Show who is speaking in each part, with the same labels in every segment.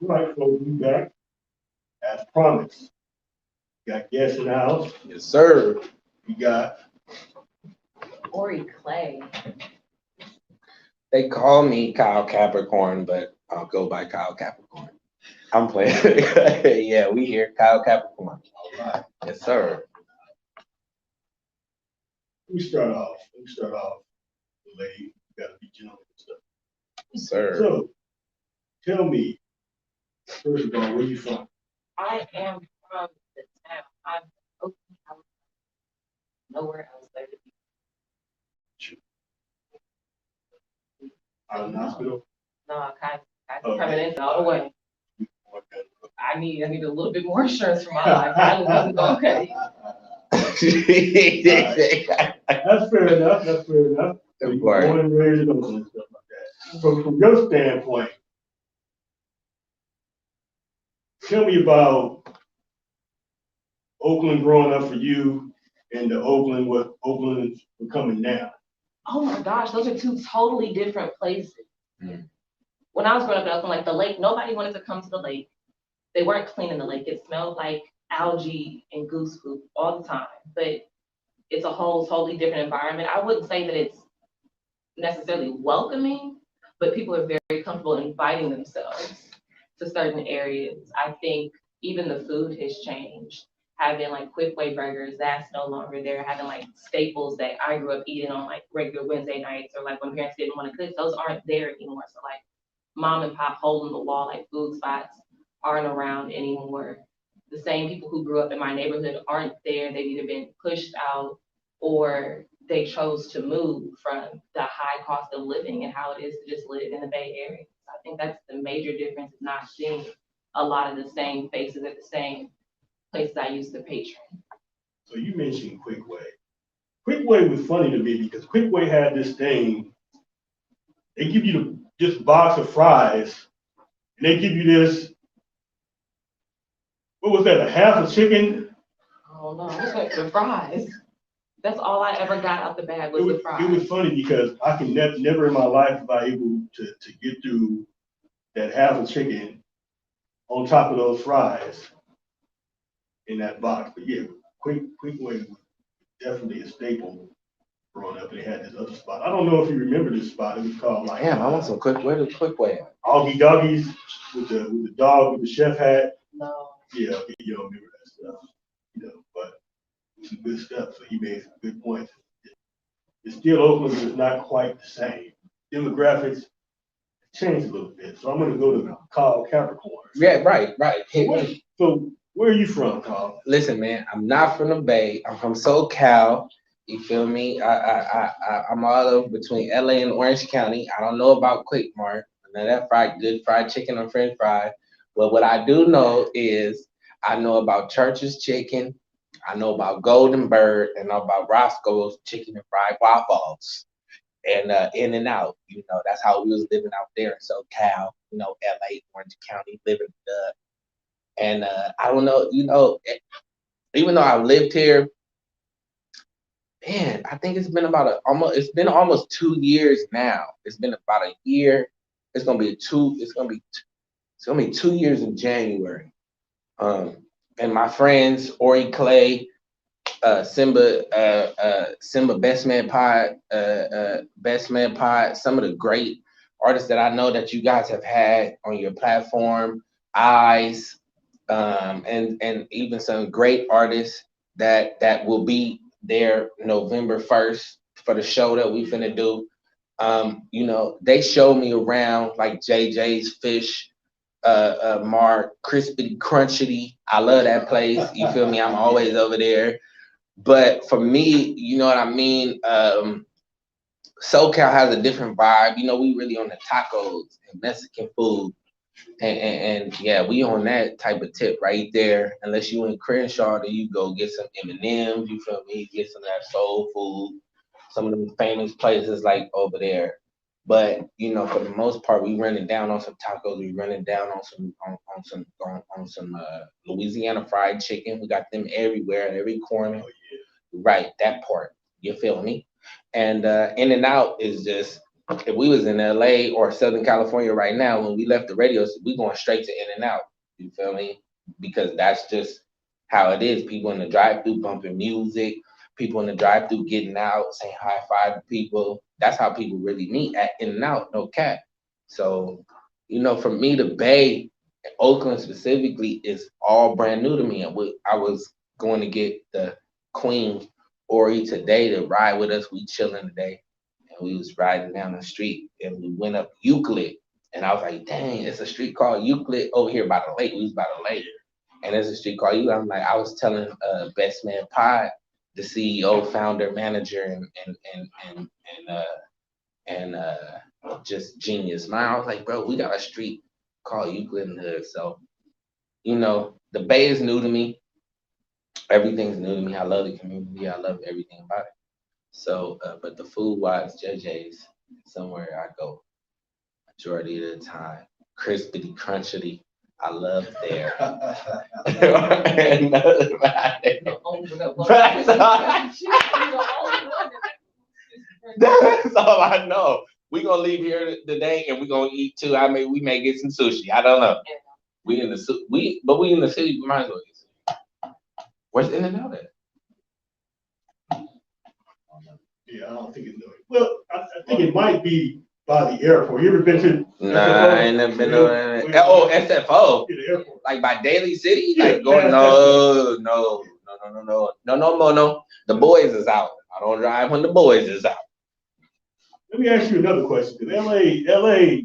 Speaker 1: Right, so we back as promised. Got guests in the house.
Speaker 2: Yes, sir.
Speaker 1: We got
Speaker 3: Ori Clay.
Speaker 2: They call me Kyle Capricorn, but I'll go by Kyle Capricorn. I'm playing. Yeah, we here, Kyle Capricorn.
Speaker 1: all right.
Speaker 2: Yes, sir.
Speaker 1: We start off. The lady gotta be gentleman and stuff.
Speaker 2: Yes, sir.
Speaker 1: So tell me, first of all, where you from?
Speaker 3: I am from the town. I'm from Oakland, California. Nowhere else better to be.
Speaker 1: Out of the hospital?
Speaker 3: No, I
Speaker 1: Okay.
Speaker 3: coming in all the way.
Speaker 1: Okay.
Speaker 3: I need a little bit more insurance for my life. I wasn't gonna cut it.
Speaker 1: That's fair enough. So you
Speaker 2: Right.
Speaker 1: born and raised in Oakland and stuff like that. So from your standpoint, tell me about Oakland growing up for you and what Oakland is becoming now.
Speaker 3: Oh my gosh, those are two totally different places.
Speaker 2: Mm.
Speaker 3: When I was growing up in Oakland, like the lake, nobody wanted to come to the lake. They weren't cleaning the lake. It smelled like algae and goose poop all the time. But it's a whole totally different environment. I wouldn't say that it's necessarily welcoming, but people are very comfortable inviting themselves to certain areas. I think even the food has changed. Having like quick way burgers, that's no longer there. Having like staples that I grew up eating on like regular Wednesday nights or like when parents didn't want to cook, those aren't there anymore. So like mom and pop hole in the wall, like food spots aren't around anymore. The same people who grew up in my neighborhood aren't there. They've either been pushed out or they chose to move from the high cost of living and how it is to just live in the Bay Area. I think that's the major difference, is not seeing a lot of the same faces at the same places I used to patron.
Speaker 1: So you mentioned Quick Way. Quick Way was funny to me because Quick Way had this thing. They give you this box of fries, and they give you this. What was that? A half a chicken?
Speaker 3: Oh no, I just went for the fries. That's all I ever got out the bag was the fries.
Speaker 1: It was funny because I can never in my life have I able to get through that half a chicken on top of those fries in that box. But yeah, Quick Way was definitely a staple growing up. And they had this other spot. I don't know if you remember this spot. It was called like
Speaker 2: Damn, I want some quick. Where the quick way at?
Speaker 1: Augie Doggies with the dog with the chef hat.
Speaker 3: No.
Speaker 1: Yeah, you don't remember that stuff, but it was some good stuff. So he made some good points. It's still Oakland is not quite the same. Demographics changed a little bit. So I'm gonna go to Carl Capricorn.
Speaker 2: Yeah, right.
Speaker 1: So where are you from, Carl?
Speaker 2: Listen, man, I'm not from the Bay. I'm from SoCal. You feel me? I'm all over between LA and Orange County. I don't know about Quick Mart. None of that good fried chicken or French fry. But what I do know is I know about Church's Chicken. I know about Golden Bird, and I know about Roscoe's Chicken and Fried Waffles. And In-N-Out. That's how we was living out there in SoCal. LA, Orange County, living it up. And I don't know, even though I've lived here, man, I think it's been almost 2 years now. It's been about a year. It's gonna be 2 years in January. And my friends, Ori Clay, Simba Best Man Pod, some of the great artists that I know that you guys have had on your platform, Eyes, and even some great artists that will be there November 1st for the show that we finna do. They showed me around like JJ's Fish, Mark, crispy, crunchity. I love that place. You feel me? I'm always over there. But for me, you know what I mean? SoCal has a different vibe. You know, we really on the tacos and Mexican food. And yeah, we on that type of tip right there. Unless you in Crenshaw, then you go get some M&Ms, you feel me? Get some of that soul food, some of them famous places like over there. But you know, for the most part, we running down on some tacos. We running down on some Louisiana fried chicken. We got them everywhere, at every corner. Right, that part. You feel me? And In-N-Out is just, if we was in LA or Southern California right now, when we left the radio, we going straight to In-N-Out. You feel me? Because that's just how it is. People in the drive-through bumping music, people in the drive-through getting out, saying high five to people. That's how people really meet at In-N-Out, no cap. So, you know, for me, the Bay, Oakland specifically, is all brand new to me. And I was going to get the Queen Ori today to ride with us. We chilling today, and we was riding down the street, and we went up Euclid, and I was like, dang, it's a street called Euclid over here by the lake. We was by the lake, and there's a street called Euclid. I'm like, I was telling Best Man Pod, the CEO, founder, manager, just genius man. I was like, bro, we got a street called Euclid in the hood. So, you know, the Bay is new to me. Everything's new to me. I love the community. I love everything about it. So, but the food wise, JJ's somewhere I go majority of the time. Crispity, crunchity. I love there. And nothing about it. That's all I know. We gonna leave here today and we gonna eat too. We may get some sushi. I don't know. We in the we in the city. We might as well get sushi. Where's In-N-Out at?
Speaker 1: Yeah, I don't think it's doing. Well, I think it might be by the airport. You ever been to?
Speaker 2: Nah, I ain't never been to that. Oh, SFO.
Speaker 1: Yeah, the airport.
Speaker 2: Like by Daly City?
Speaker 1: Yeah,
Speaker 2: Like going, no. The boys is out. I don't drive when the boys is out.
Speaker 1: Let me ask you another question. Because LA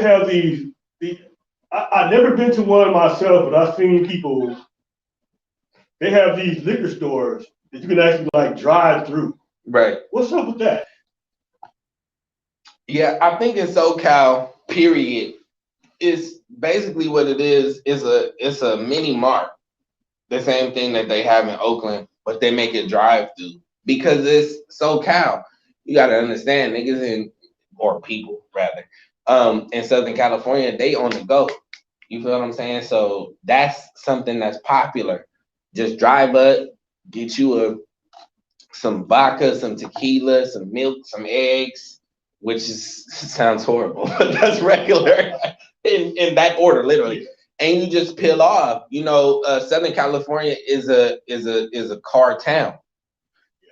Speaker 1: have these. I've never been to one myself, but I've seen people. They have these liquor stores that you can actually like drive through.
Speaker 2: Right.
Speaker 1: What's up with that?
Speaker 2: Yeah, I think in SoCal, period, is basically what it is a mini mart. The same thing that they have in Oakland, but they make it drive through because it's SoCal. You gotta understand, niggas or people rather, in Southern California, they on the go. You feel what I'm saying? So that's something that's popular. Just drive up, get you some vodka, some tequila, some milk, some eggs, which sounds horrible, but that's regular in that order, literally. And you just peel off. You know, Southern California is a car town.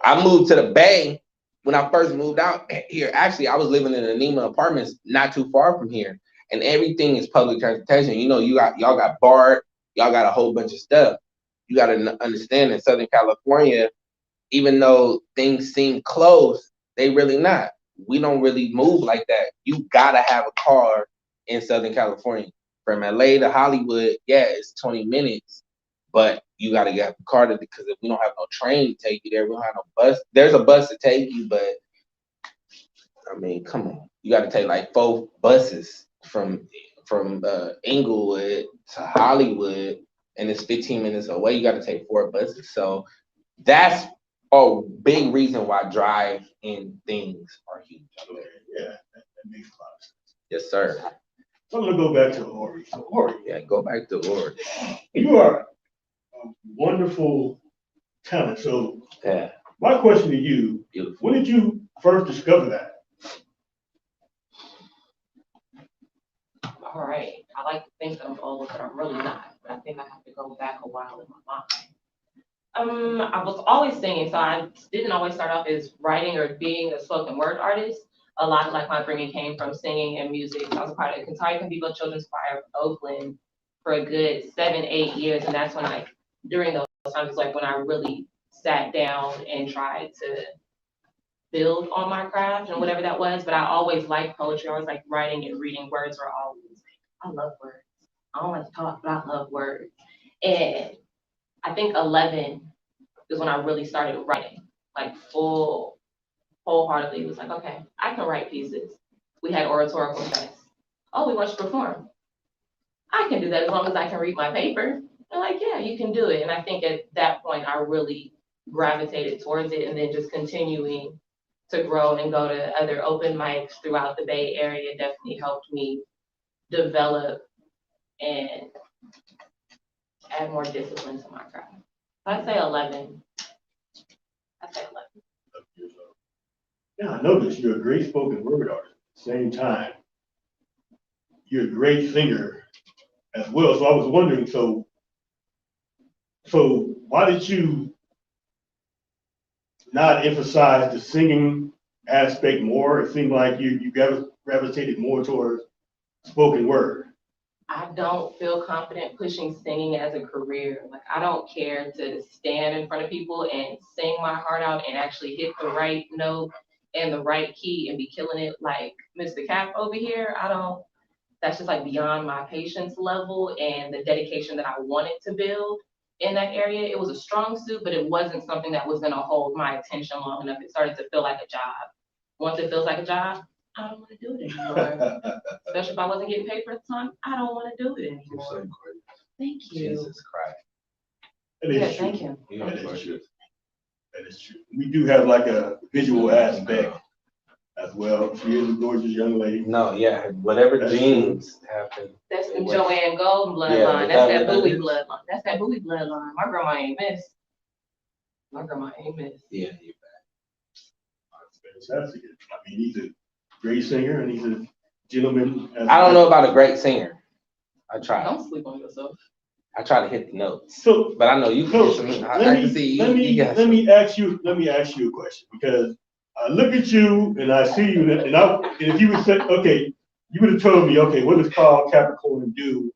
Speaker 2: I moved to the Bay when I first moved out here. Actually, I was living in the Anima Apartments, not too far from here, and everything is public transportation. You know, y'all got BART, y'all got a whole bunch of stuff. You got to understand in Southern California, even though things seem close, they really not. We don't really move like that. You gotta have a car in Southern California. From LA to Hollywood, yeah, it's 20 minutes, but you gotta get a car because if we don't have no train to take you there, we don't have no bus. There's a bus to take you, but I mean, come on, you gotta take like 4 buses from Inglewood to Hollywood, and it's 15 minutes away. You gotta take 4 buses, so that's a big reason why drive-in things are huge.
Speaker 1: Yeah, that makes a lot of sense.
Speaker 2: Yes, sir.
Speaker 1: So I'm gonna go back to Ori. So Ori,
Speaker 2: Yeah, go back to Ori.
Speaker 1: you are a wonderful talent. So
Speaker 2: Yeah.
Speaker 1: my question to you,
Speaker 2: Beautiful.
Speaker 1: when did you first discover that?
Speaker 3: All right. I like to think that I'm old, but I'm really not. But I think I have to go back a while in my mind. I was always singing, so I didn't always start off as writing or being a spoken word artist. A lot of like my upbringing came from singing and music. So I was a part of the Kentucky Convivo Children's Choir of Oakland for a good 7-8 years, and that's when during those times, like when I really sat down and tried to build on my craft and whatever that was. But I always liked poetry. I always like writing and reading. Words were always I love words. I don't like to talk, but I love words. And I think 11 is when I really started writing, like wholeheartedly. It was like, okay, I can write pieces. We had oratorical tests. Oh, we want you to perform. I can do that as long as I can read my paper. They're like, yeah, you can do it. And I think at that point, I really gravitated towards it, and then just continuing to grow and go to other open mics throughout the Bay Area definitely helped me develop and add more discipline to my craft. I'd say 11. I'd say 11.
Speaker 1: Yeah, I noticed you're a great spoken word artist. At the same time, you're a great singer as well. So I was wondering, so why did you not emphasize the singing aspect more? It seemed like you gravitated more towards spoken word.
Speaker 3: I don't feel confident pushing singing as a career. Like, I don't care to stand in front of people and sing my heart out and actually hit the right note and the right key and be killing it like Mr. Cap over here. That's just like beyond my patience level and the dedication that I wanted to build in that area. It was a strong suit, but it wasn't something that was going to hold my attention long enough. It started to feel like a job. Once it feels like a job, I don't want to do it anymore. Especially if I wasn't getting paid for the time, I don't want to do it anymore. Thank you.
Speaker 2: Jesus Christ.
Speaker 1: That is
Speaker 3: Yeah,
Speaker 1: true.
Speaker 3: thank you.
Speaker 1: That is true. That is true. We do have like a visual aspect as well. She is a gorgeous young lady.
Speaker 2: No, yeah, whatever
Speaker 1: That's
Speaker 2: genes happen.
Speaker 3: That's the
Speaker 2: It was-
Speaker 3: Joanne Golden bloodline.
Speaker 2: Yeah,
Speaker 3: That's that
Speaker 2: is that what
Speaker 3: Bowie
Speaker 2: it is?
Speaker 3: bloodline. That's that Bowie bloodline. My grandma ain't miss. My grandma ain't miss.
Speaker 2: Yeah,
Speaker 1: Fantastic. I mean, he's a great singer and he's a gentleman.
Speaker 2: I don't know about a great singer. I try.
Speaker 3: Don't sleep on yourself.
Speaker 2: I try to hit the notes.
Speaker 1: So,
Speaker 2: But I know you can
Speaker 1: so
Speaker 2: get some.
Speaker 1: let
Speaker 2: I
Speaker 1: me,
Speaker 2: can see you.
Speaker 1: let me,
Speaker 2: you got
Speaker 1: let me ask you a question, because I look at you and I see you and if you would say, okay, you would have told me, okay, what does Carl Capricorn do?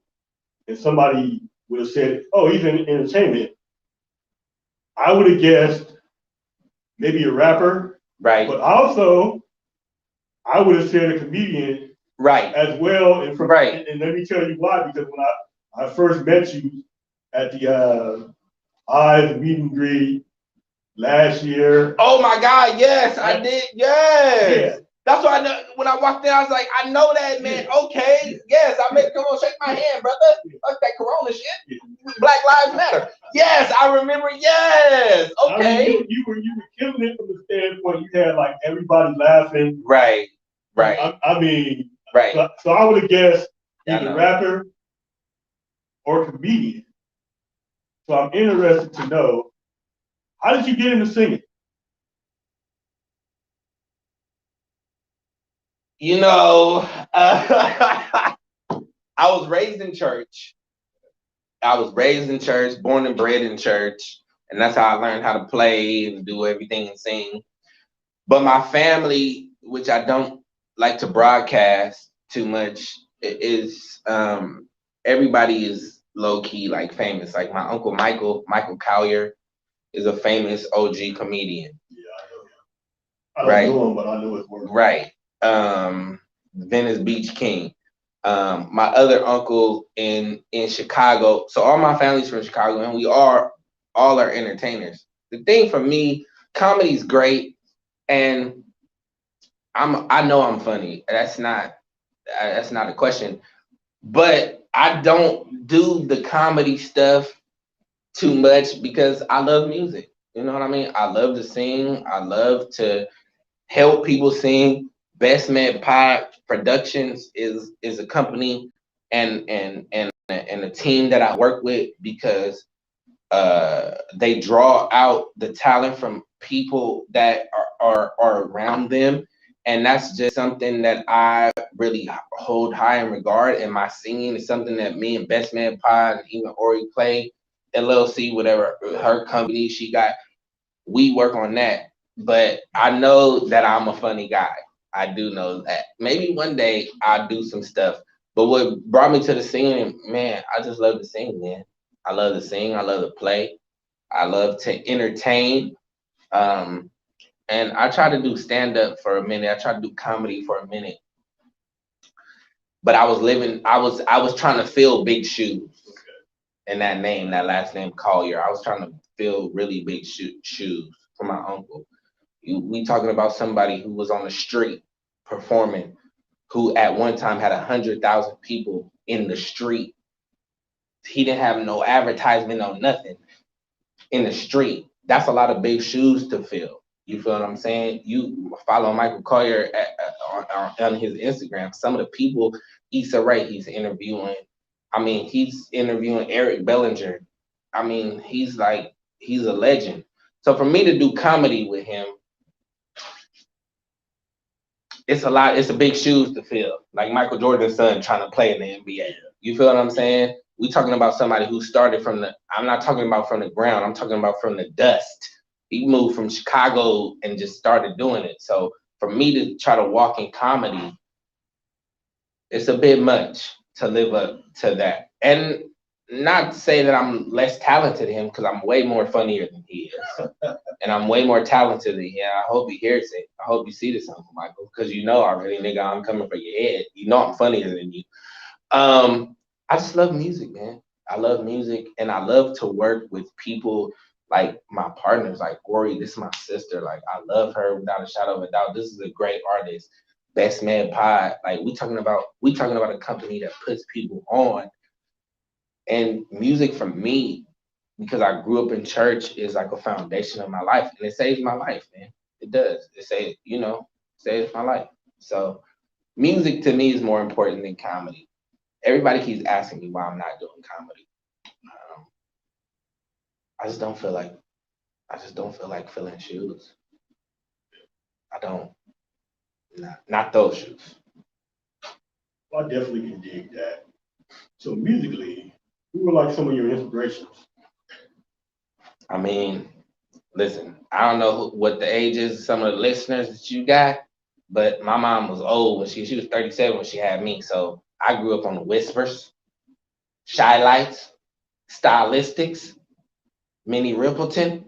Speaker 1: And somebody would have said, oh, he's in entertainment. I would have guessed maybe a rapper,
Speaker 2: right.
Speaker 1: but also I would have said a comedian
Speaker 2: Right.
Speaker 1: as well. And
Speaker 2: Right.
Speaker 1: And let me tell you why, because when I first met you at the Eyes meet and greet last year.
Speaker 2: Oh my God, yes, I did. Yes.
Speaker 1: Yeah.
Speaker 2: That's why I know when I walked in, I was like, I know that man.
Speaker 1: Yeah.
Speaker 2: Okay,
Speaker 1: Yeah.
Speaker 2: yes, I mean, come on, shake my hand, brother. Fuck that Corona shit.
Speaker 1: Yeah.
Speaker 2: Black Lives Matter. Yes, I remember. Yes. Okay.
Speaker 1: I mean, you were killing it from the standpoint you had like everybody laughing.
Speaker 2: Right. Right.
Speaker 1: I mean,
Speaker 2: Right.
Speaker 1: So I would have guessed
Speaker 2: Yeah, I
Speaker 1: either
Speaker 2: know.
Speaker 1: rapper or comedian. So I'm interested to know, how did you get into singing?
Speaker 2: You know, I was raised in church. Born and bred in church, and that's how I learned how to play and do everything and sing. But my family, which I don't like to broadcast too much, is everybody is low key like famous. Like my uncle Michael Collier is a famous OG comedian.
Speaker 1: Yeah, I know him. I don't know him, but I know his work.
Speaker 2: Right. Venice Beach King. My other uncle in Chicago. So all my family's from Chicago, and we all are entertainers. The thing for me, comedy's great, and I know I'm funny. That's not a question. But I don't do the comedy stuff too much because I love music. You know what I mean? I love to sing. I love to help people sing. Best Man Pod Productions is a company and a team that I work with because they draw out the talent from people that are around them, and that's just something that I really hold high in regard. And my singing is something that me and Best Man Pod and even Ori Play LLC, whatever her company she got, we work on that. But I know that I'm a funny guy. I do know that. Maybe one day I'll do some stuff. But what brought me to the singing, man, I just love to sing, man. I love to sing. I love to play. I love to entertain. And I try to do stand-up for a minute. I try to do comedy for a minute. but I was trying to fill big shoes. And that last name Collier, I was trying to fill really big shoes for my uncle. We talking about somebody who was on the street performing, who at one time had 100,000 people in the street. He didn't have no advertisement on nothing in the street. That's a lot of big shoes to fill. You feel what I'm saying? You follow Michael Collier on his Instagram. Some of the people, Issa Rae, he's interviewing. I mean, he's interviewing Eric Bellinger. I mean, he's a legend. So for me to do comedy with him, it's a big shoes to fill. Like Michael Jordan's son trying to play in the NBA. You feel what I'm saying? We talking about somebody who started I'm not talking about from the ground. I'm talking about from the dust. He moved from Chicago and just started doing it. So for me to try to walk in comedy, it's a bit much to live up to that. And not to say that I'm less talented than him, because I'm way more funnier than he is. And I'm way more talented than him. I hope he hears it. I hope you see this, Uncle Michael, because you know already, nigga, I'm coming for your head. You know I'm funnier than you. I just love music, man. I love music, and I love to work with people like my partners, like Ori. This is my sister. Like, I love her without a shadow of a doubt. This is a great artist. Best Man Pod. Like, we talking about a company that puts people on. And music for me, because I grew up in church, is like a foundation of my life, and it saves my life, man. It does. It saves my life. So music to me is more important than comedy. Everybody keeps asking me why I'm not doing comedy. I just don't feel like filling shoes. I don't. Not those shoes.
Speaker 1: Well, I definitely can dig that. So musically, who were like some of your inspirations?
Speaker 2: I mean, listen, I don't know what the age is of some of the listeners that you got, but my mom was old when she was 37 when she had me. So I grew up on the Whispers, Shy Lights, Stylistics, Minnie Riperton,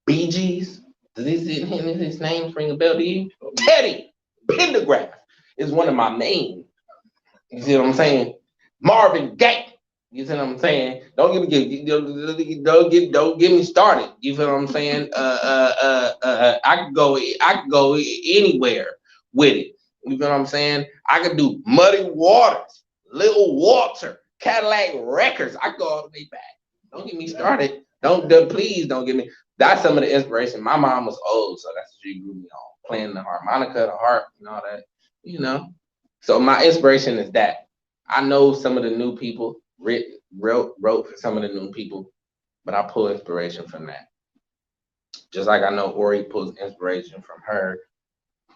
Speaker 2: Bee Gees. Does his names ring a bell to you? Teddy Pendergrass is one of my main. You see what I'm saying? Marvin Gaye. You see what I'm saying? Don't get me started. You feel what I'm saying? I could go anywhere with it. You feel what I'm saying? I could do Muddy Waters, Little Walter, Cadillac Records. I could go all the way back. Don't get me started. Please don't get me. That's some of the inspiration. My mom was old, so that's what she grew me on. Playing the harmonica, the harp, and all that. So my inspiration is that. I know some of the new people wrote for some of the new people, but I pull inspiration from that. Just like I know Ori pulls inspiration from her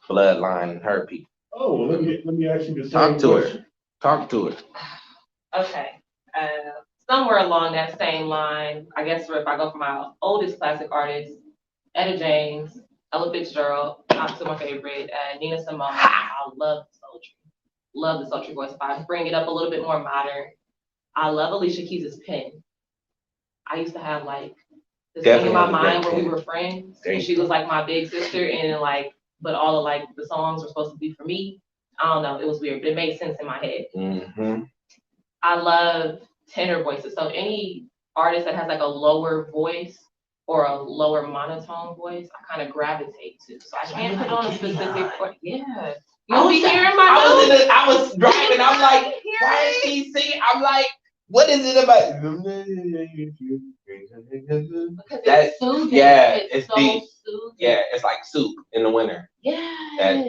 Speaker 2: bloodline and her people.
Speaker 1: Oh, well, let me ask you the
Speaker 2: Talk
Speaker 1: same
Speaker 2: to
Speaker 1: question.
Speaker 2: her. Talk to her.
Speaker 3: Okay. Somewhere along that same line, I guess if I go for my oldest classic artists, Etta James, Ella Fitzgerald, obviously my favorite, Nina Simone. I love the sultry voice. If I bring it up a little bit more modern, I love Alicia Keys' pen. I used to have like this thing in my mind where we were friends, and she was like my big sister, and but all of like the songs were supposed to be for me. I don't know, it was weird, but it made sense in my head.
Speaker 2: Mm-hmm.
Speaker 3: I love tenor voices, so any artist that has like a lower voice or a lower monotone voice, I kind of gravitate to. So I can't put on a specific. Yeah.
Speaker 2: I was driving. I'm like, why is she singing? I'm like, what is it about?
Speaker 3: Because it's soothing.
Speaker 2: Yeah,
Speaker 3: it's so
Speaker 2: deep.
Speaker 3: Soothing.
Speaker 2: Yeah, it's like soup in the winter.
Speaker 3: Yeah,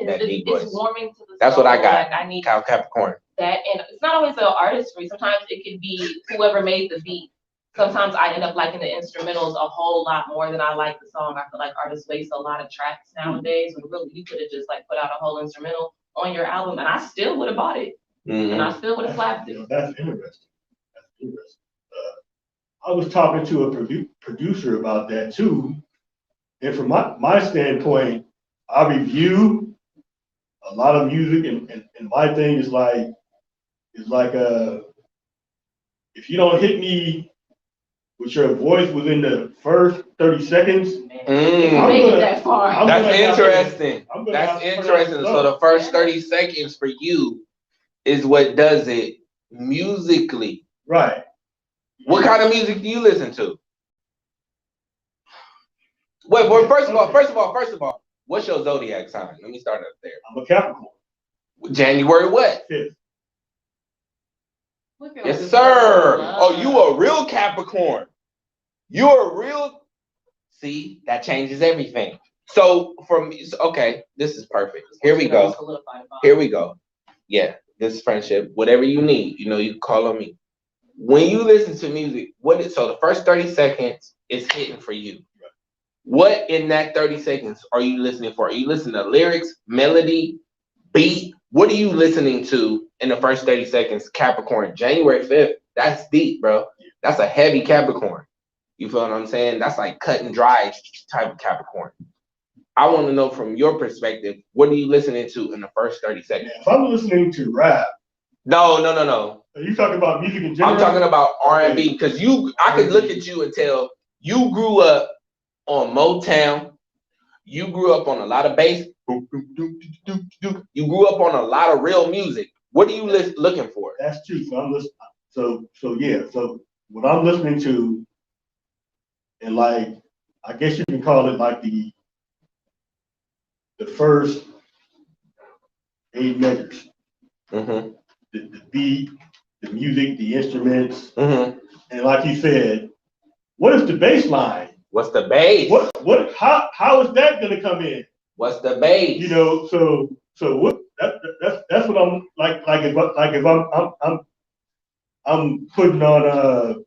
Speaker 2: that deep voice.
Speaker 3: It's warming to the soul.
Speaker 2: That's what I got.
Speaker 3: Like I need
Speaker 2: Capricorn.
Speaker 3: That, and it's not always the artistry. Sometimes it could be whoever made the beat. Sometimes I end up liking the instrumentals a whole lot more than I like the song. I feel like artists waste a lot of tracks nowadays, when really you could have just like put out a whole instrumental on your album, and I still would have bought it, and I still would have slapped it.
Speaker 1: That's interesting. I was talking to a producer about that too, and from my standpoint, I review a lot of music, and my thing is like if you don't hit me with your voice within the first 30 seconds,
Speaker 3: make it that far.
Speaker 2: That's interesting. That's interesting. So the first 30 seconds for you is what does it musically.
Speaker 1: Right.
Speaker 2: What kind of music do you listen to? Wait, well, first of all, what's your zodiac sign? Let me start up there.
Speaker 1: I'm a Capricorn.
Speaker 2: January what?
Speaker 1: 5th.
Speaker 2: Yes, sir. Oh, you a real Capricorn. You're a real. See, that changes everything. So for me, okay, this is perfect. Here we go. Here we go. Yeah, this is friendship. Whatever you need, you know, you call on me. When you listen to music, so the first 30 seconds is hitting for you. What in that 30 seconds are you listening for? Are you listening to lyrics, melody, beat? What are you listening to in the first 30 seconds? Capricorn, January 5th. That's deep, bro. That's a heavy Capricorn. You feel what I'm saying? That's like cut and dry type of Capricorn. I want to know from your perspective, what are you listening to in the first 30 seconds?
Speaker 1: If I'm listening to rap.
Speaker 2: No.
Speaker 1: Are you talking about music in general?
Speaker 2: I'm talking about R&B because I could look at you and tell you grew up on Motown. You grew up on a lot of bass. You grew up on a lot of real music. What are you looking for?
Speaker 1: That's true. So I'm listening. So what I'm listening to, and like, I guess you can call it like the first 8 measures.
Speaker 2: Mm-hmm.
Speaker 1: The beat, the music, the instruments,
Speaker 2: mm-hmm.
Speaker 1: And like you said, what is the bass line?
Speaker 2: What's the bass?
Speaker 1: How is that gonna come in?
Speaker 2: What's the bass?
Speaker 1: You know, so what? That's what I'm like. If I'm putting on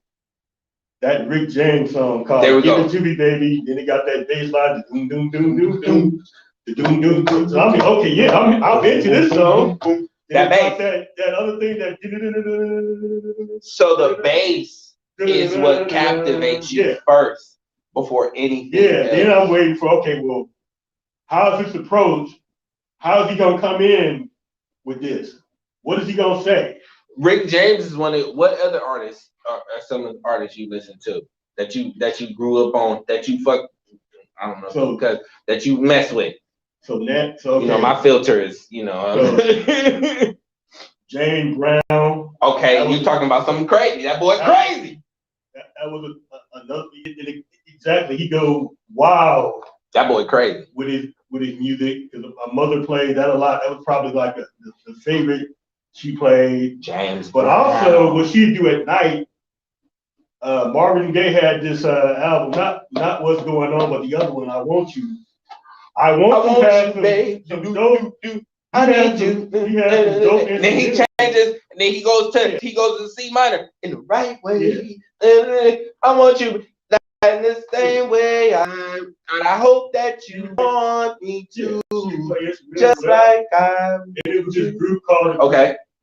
Speaker 1: that Rick James song called "Give It To Me, Baby." Then it got that bass line, the doom doom doom doom doom, the doom doom doom. So I mean, okay, yeah, I'm into this song.
Speaker 2: That bass.
Speaker 1: That other thing that.
Speaker 2: So the bass is what captivates you first before anything.
Speaker 1: Yeah, then I'm waiting for, okay, well, how is this approach? How is he gonna come in with this? What is he gonna say?
Speaker 2: Rick James is what other artists are some of the artists you listen to that you grew up on, that you I don't know, because that you mess with?
Speaker 1: So okay.
Speaker 2: You know, my filter is,
Speaker 1: James Brown.
Speaker 2: Okay, you talking about something crazy. That boy's crazy.
Speaker 1: That was another, exactly. He go, wow.
Speaker 2: That boy crazy.
Speaker 1: With his music, because my mother played that a lot. That was probably like the favorite she played.
Speaker 2: James
Speaker 1: But
Speaker 2: Brown.
Speaker 1: Also, what she'd do at night, Marvin Gaye had this album, not What's Going On, but the other one, I Want You. I want you, babe. I need you.
Speaker 2: And then he changes, and then he goes to C minor in the right way. Yeah. I want you in the same way. And I hope that you want me to, just like I'm.
Speaker 1: And it was this group called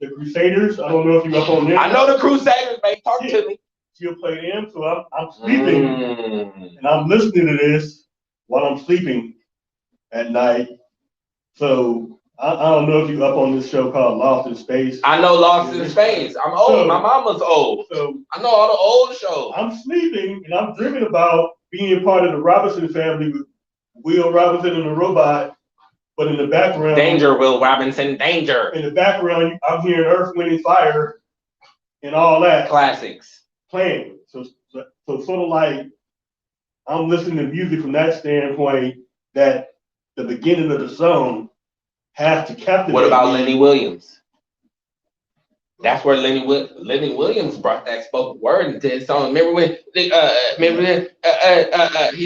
Speaker 1: the Crusaders. I don't know if you're up on them.
Speaker 2: I know the Crusaders, man. Talk to me.
Speaker 1: She'll play them, so I'm sleeping, and I'm listening to this while I'm sleeping at night. So I don't know if you're up on this show called Lost in Space.
Speaker 2: I know Lost in Space. I'm old. So, my mama's old. So I know all the old shows.
Speaker 1: I'm sleeping and I'm dreaming about being part of the Robinson family with Will Robinson and the robot. But in the background,
Speaker 2: danger, Will Robinson, danger.
Speaker 1: In the background, I'm hearing Earth, Wind, and Fire and all that.
Speaker 2: Classics.
Speaker 1: Playing. So sort of like I'm listening to music from that standpoint that the beginning of the song has to captivate.
Speaker 2: What about Lenny Williams? That's where Lenny Williams brought that spoken word into his song. Remember when he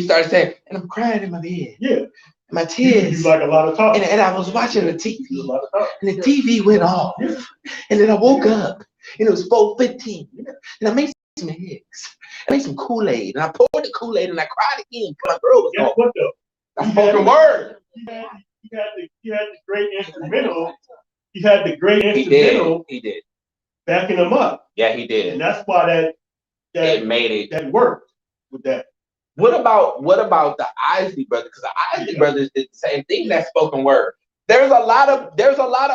Speaker 2: started saying, "And I'm crying in my bed."
Speaker 1: Yeah.
Speaker 2: My tears.
Speaker 1: You like a lot of talk.
Speaker 2: And I was watching the TV. And the TV went off. Yeah. And then I woke up and it was 4:15. And I made some eggs. I made some Kool-Aid. And I poured the Kool-Aid and I cried again because my girl was
Speaker 1: home. What though?
Speaker 2: That's spoken word.
Speaker 1: He had the great instrumental. He had the great instrumental.
Speaker 2: He did.
Speaker 1: Backing him up.
Speaker 2: Yeah, he did.
Speaker 1: And that's why
Speaker 2: it made it.
Speaker 1: That worked with that.
Speaker 2: What about the Isley Brothers? Because the Isley Brothers did the same thing. That spoken word. There's a lot of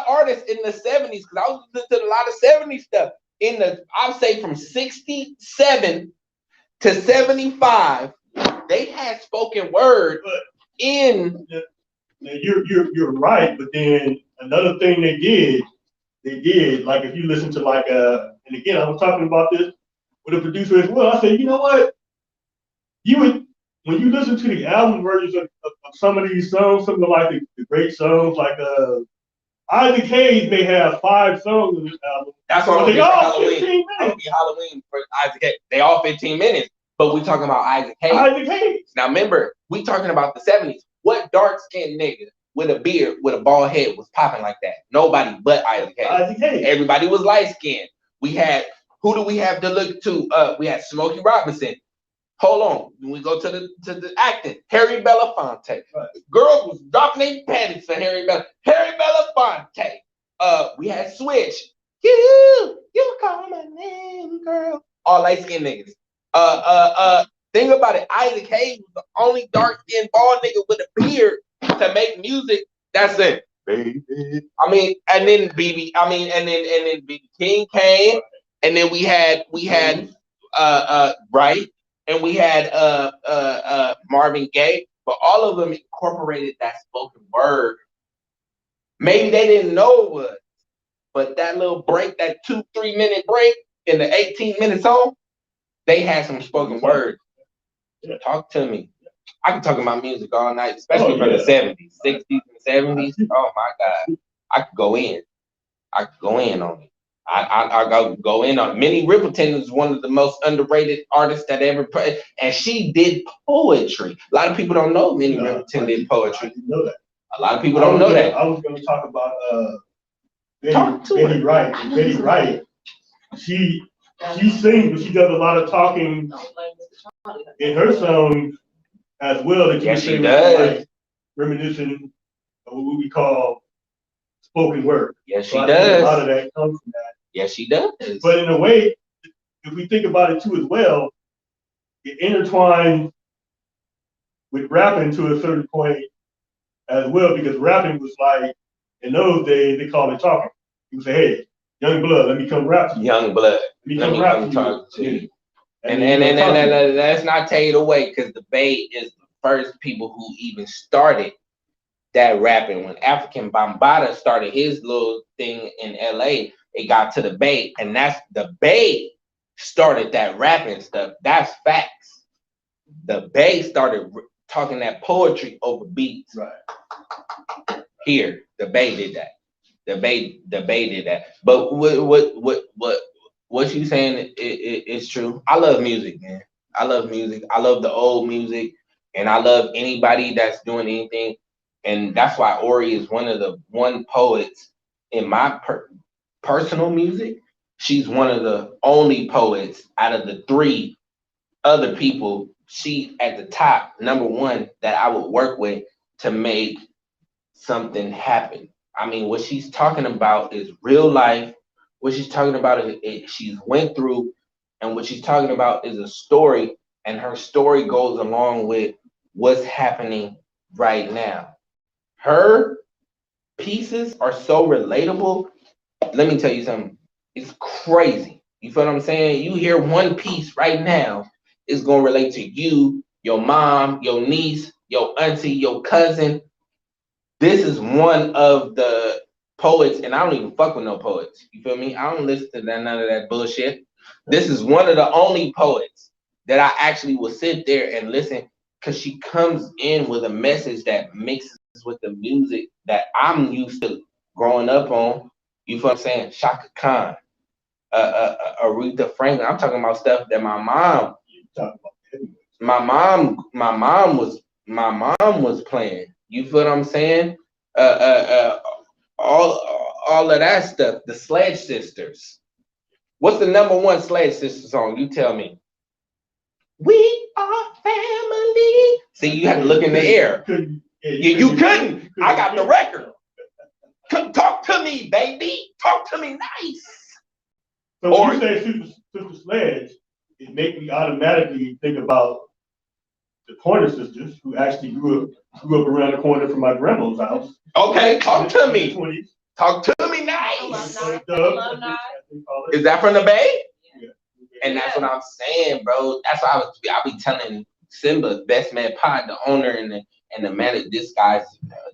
Speaker 2: artists in the 70s, because I was listening to a lot of 70s stuff. I'll say from 67 to 75, they had spoken word in.
Speaker 1: Now you're right, but then another thing they did, they did, like if you listen to like and again I was talking about this with a producer as well. I said, you know what? You would when you listen to the album versions of some of these songs, some of like the great songs, like Isaac Hayes may have 5 songs in this album.
Speaker 2: That's what I'm
Speaker 1: But
Speaker 2: gonna
Speaker 1: they
Speaker 2: be for
Speaker 1: all
Speaker 2: Halloween.
Speaker 1: 15
Speaker 2: I'm gonna be Halloween for Isaac Hayes. They all 15 minutes, but we talking about Isaac Hayes.
Speaker 1: Isaac Hayes.
Speaker 2: Now remember, we talking about the 70s. What dark skinned nigga with a beard with a bald head was popping like that? Nobody but Isaac Hayes.
Speaker 1: Isaac Hayes.
Speaker 2: Everybody was light skinned. We had, who do we have to look to? We had Smokey Robinson. Hold on, when we go to the acting, Harry Belafonte.
Speaker 1: Right.
Speaker 2: Girls was dropping their panties for Harry Belafonte. We had Switch. You call my name, girl. All light skinned niggas. Think about it. Isaac Hayes was the only dark skinned bald nigga with a beard to make music. That's it, baby. I mean, and then BB. I mean, and then BB King came, and then we had right. And we had Marvin Gaye, but all of them incorporated that spoken word. Maybe they didn't know it was, but that little break, that 2-3 minute break in the 18-minute song, they had some spoken word. Talk to me. I can talk about music all night, especially from the 70s, 60s, and 70s. Oh my God. I could go in. on it. I go in on Minnie Riperton is one of the most underrated artists that ever played, and she did poetry. A lot of people don't know Minnie Riperton did poetry.
Speaker 1: I didn't know that.
Speaker 2: A lot of people don't know that.
Speaker 1: I was going to talk about Betty Wright. Betty Wright, she sings, but she does a lot of talking in her songs as well. That
Speaker 2: Yes, she
Speaker 1: would
Speaker 2: does.
Speaker 1: like reminiscent of what we call spoken word.
Speaker 2: Yes, she
Speaker 1: So I
Speaker 2: does.
Speaker 1: think a lot of that comes from that.
Speaker 2: Yes, she does.
Speaker 1: But in a way, if we think about it too as well, it intertwines with rapping to a certain point as well, because rapping was like, in those days, they called it talking. You would say, hey, young blood, let me come rap to you.
Speaker 2: Young blood.
Speaker 1: Let me
Speaker 2: come talk to you. And let's not take it away, because the Bay is the first people who even started that rapping. When African Bambaataa started his little thing in LA, it got to the Bay, and that's the Bay started that rapping stuff. That's facts. The Bay started talking that poetry over beats.
Speaker 1: Right.
Speaker 2: Here, the Bay did that. The Bay did that. But what you saying is true. I love music, man. I love music. I love the old music, and I love anybody that's doing anything. And that's why Ori is one of the poets in my personal music. She's one of the only poets out of the 3 other people. She at the top, number 1, that I would work with to make something happen. I mean, what she's talking about is real life. What she's talking about is she's went through, and what she's talking about is a story, and her story goes along with what's happening right now. Her pieces are so relatable. Let me tell you something. It's crazy. You feel what I'm saying? You hear one piece right now, it's gonna relate to you, your mom, your niece, your auntie, your cousin. This is one of the poets, and I don't even fuck with no poets. You feel me? I don't listen to none of that bullshit. This is one of the only poets that I actually will sit there and listen, because she comes in with a message that mixes with the music that I'm used to growing up on. You feel what I'm saying? Shaka Khan, Aretha Franklin. I'm talking about stuff that my mom was playing. You feel what I'm saying? All of that stuff. The Sledge Sisters. What's the number 1 Sledge Sister song? You tell me. We are family. See, you have to look in the air. You couldn't. I got the record. Talk to me, baby. Talk to me nice.
Speaker 1: So when you say Sister Sledge, it makes me automatically think about the Pointer Sisters, who actually grew up around the corner from my grandma's house.
Speaker 2: Okay, talk to me. Talk to me nice. Is that from the Bay?
Speaker 1: Yeah.
Speaker 2: And that's what I'm saying, bro. That's why I be telling Simba, Best Man Pod, the owner and the man of this guy's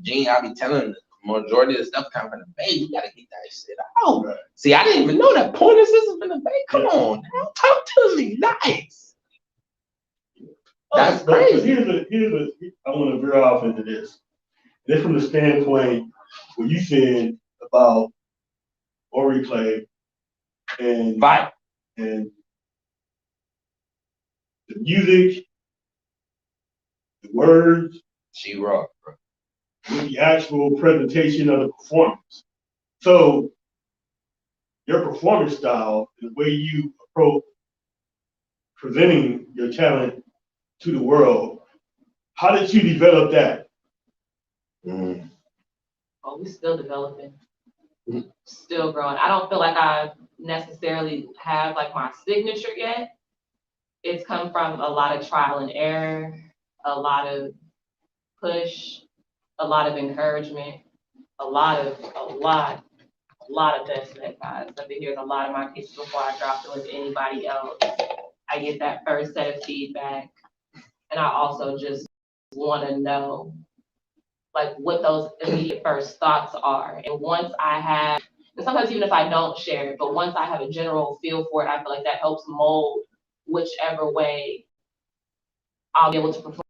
Speaker 2: Gene. I be telling him majority of the stuff come from the Bay. You gotta get that shit out.
Speaker 1: Right.
Speaker 2: See, I didn't even know that pointer system from the Bay. Come
Speaker 1: Yeah.
Speaker 2: on, now, talk to me, nice. That's
Speaker 1: But
Speaker 2: crazy.
Speaker 1: I want to veer off into this. This from the standpoint what you said about Ori Clay and
Speaker 2: Fight.
Speaker 1: and the music, the words,
Speaker 2: She rock, bro.
Speaker 1: with the actual presentation of the performance. So your performance style, the way you approach presenting your talent to the world, how did you develop that?
Speaker 3: Oh, we're still developing,
Speaker 2: Mhm.
Speaker 3: still growing. I don't feel like I necessarily have like my signature yet. It's come from a lot of trial and error, a lot of push, a lot of encouragement, a lot of best met guys. I've been hearing a lot of my pieces before I drop them with anybody else. I get that first set of feedback, and I also just want to know like what those immediate first thoughts are. And once I have, and sometimes even if I don't share it, but once I have a general feel for it, I feel like that helps mold whichever way I'll be able to perform